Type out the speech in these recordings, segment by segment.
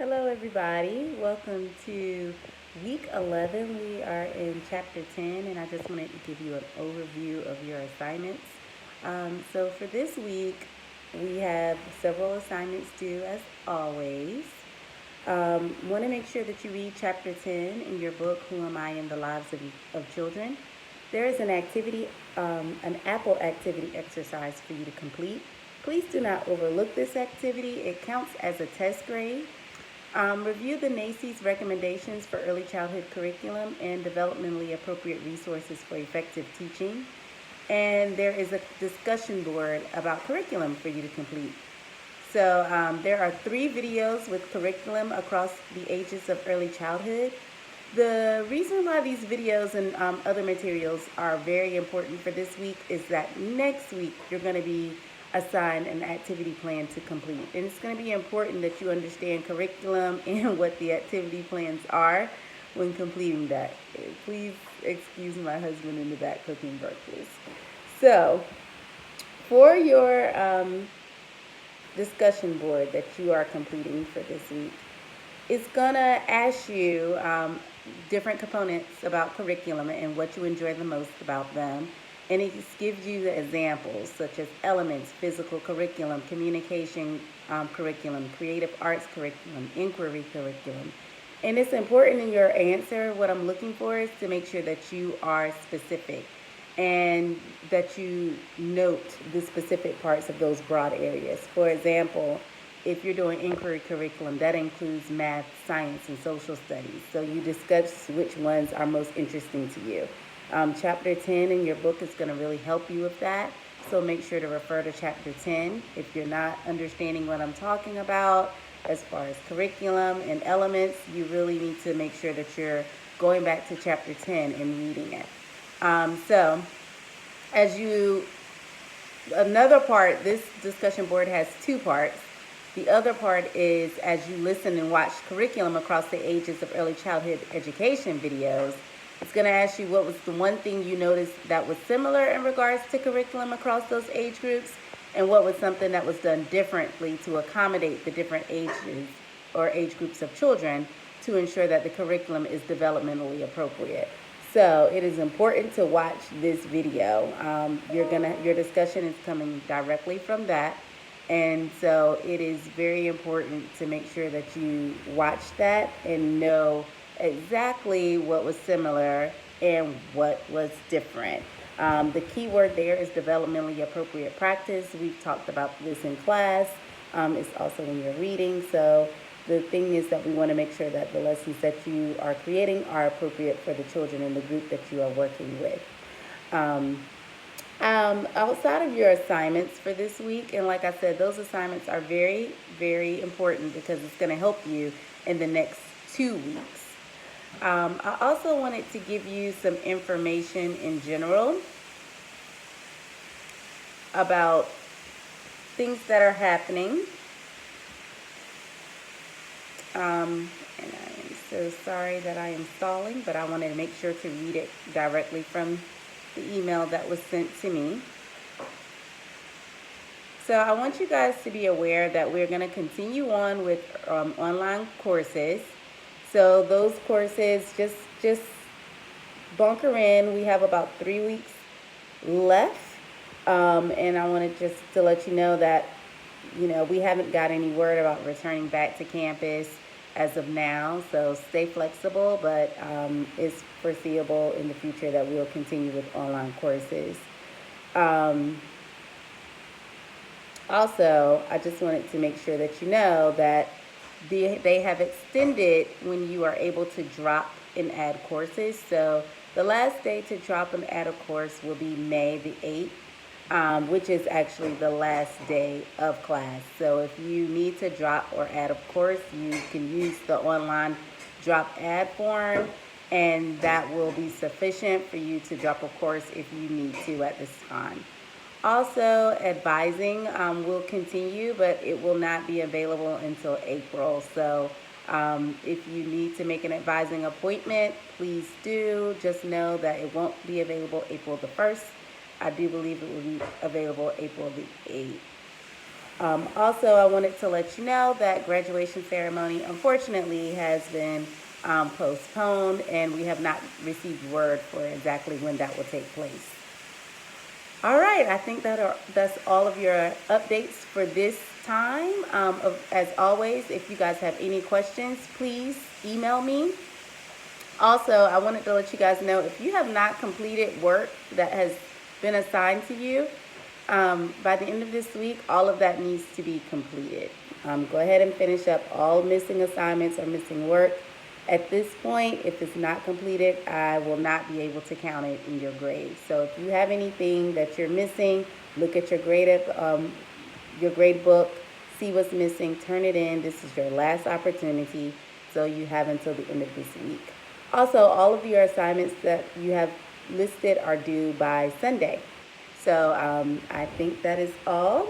Hello, everybody. Welcome to week 11. We are in chapter 10, and I just wanted to give you an overview of your assignments. So, for this week, we have several assignments due as always. Want to make sure that you read chapter 10 in your book, Who Am I in the Lives of Children? There is an Apple activity exercise for you to complete. Please do not overlook this activity. It counts as a test grade. Review the NACCE's recommendations for early childhood curriculum and developmentally appropriate resources for effective teaching. And there is a discussion board about curriculum for you to complete. So there are 3 videos with curriculum across the ages of early childhood. The reason why these videos and other materials are very important for this week is that next week you're going to be assigned an activity plan to complete. And it's going to be important that you understand curriculum and what the activity plans are when completing that. Please excuse my husband in the back cooking breakfast. So, for your discussion board that you are completing for this week, it's going to ask you different components about curriculum and what you enjoy the most about them. And it gives you the examples such as elements, physical curriculum, communication curriculum, creative arts curriculum, inquiry curriculum. And it's important in your answer, what I'm looking for is to make sure that you are specific and that you note the specific parts of those broad areas. For example, if you're doing inquiry curriculum, that includes math, science, and social studies. So you discuss which ones are most interesting to you. Chapter 10 in your book is going to really help you with that. So make sure to refer to chapter 10 if you're not understanding what I'm talking about as far as curriculum and elements. You really need to make sure that you're going back to chapter 10 and reading it. Another part, this discussion board has 2 parts. The other part is as you listen and watch curriculum across the ages of early childhood education videos, it's going to ask you what was the one thing you noticed that was similar in regards to curriculum across those age groups, and what was something that was done differently to accommodate the different ages or age groups of children to ensure that the curriculum is developmentally appropriate. So it is important to watch this video. Your discussion is coming directly from that. And so it is very important to make sure that you watch that and know exactly what was similar and what was different. The key word there is developmentally appropriate practice. We've talked about this in class. It's also in your reading. So the thing is that we want to make sure that the lessons that you are creating are appropriate for the children in the group that you are working with. Outside of your assignments for this week, and like I said, those assignments are very, very important because it's going to help you in the next 2 weeks. I also wanted to give you some information in general about things that are happening. And I am so sorry that I am stalling, but I wanted to make sure to read it directly from the email that was sent to me. So I want you guys to be aware that we're going to continue on with online courses. So those courses, just bunker in. We have about 3 weeks left. And I wanted just to let you know that, we haven't got any word about returning back to campus as of now. So stay flexible, but it's foreseeable in the future that we'll continue with online courses. Also, I just wanted to make sure that you know that they have extended when you are able to drop and add courses. So the last day to drop and add a course will be May the 8th, which is actually the last day of class. So if you need to drop or add a course, you can use the online drop add form, and that will be sufficient for you to drop a course if you need to at this time. Also, advising will continue, but it will not be available until April. So if you need to make an advising appointment, please do. Just know that it won't be available April the 1st. I do believe it will be available April the 8th. Also, I wanted to let you know that graduation ceremony, unfortunately, has been postponed, and we have not received word for exactly when that will take place. All right, I think that's all of your updates for this time. As always, if you guys have any questions, please email me. Also, I wanted to let you guys know, if you have not completed work that has been assigned to you, by the end of this week, all of that needs to be completed. Go ahead and finish up all missing assignments or missing work. At this point, if it's not completed, I will not be able to count it in your grade. So if you have anything that you're missing, look at your grade book, see what's missing, turn it in. This is your last opportunity, so you have until the end of this week. Also, all of your assignments that you have listed are due by Sunday. So I think that is all.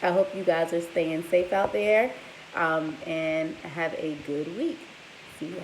I hope you guys are staying safe out there, and have a good week. See ya.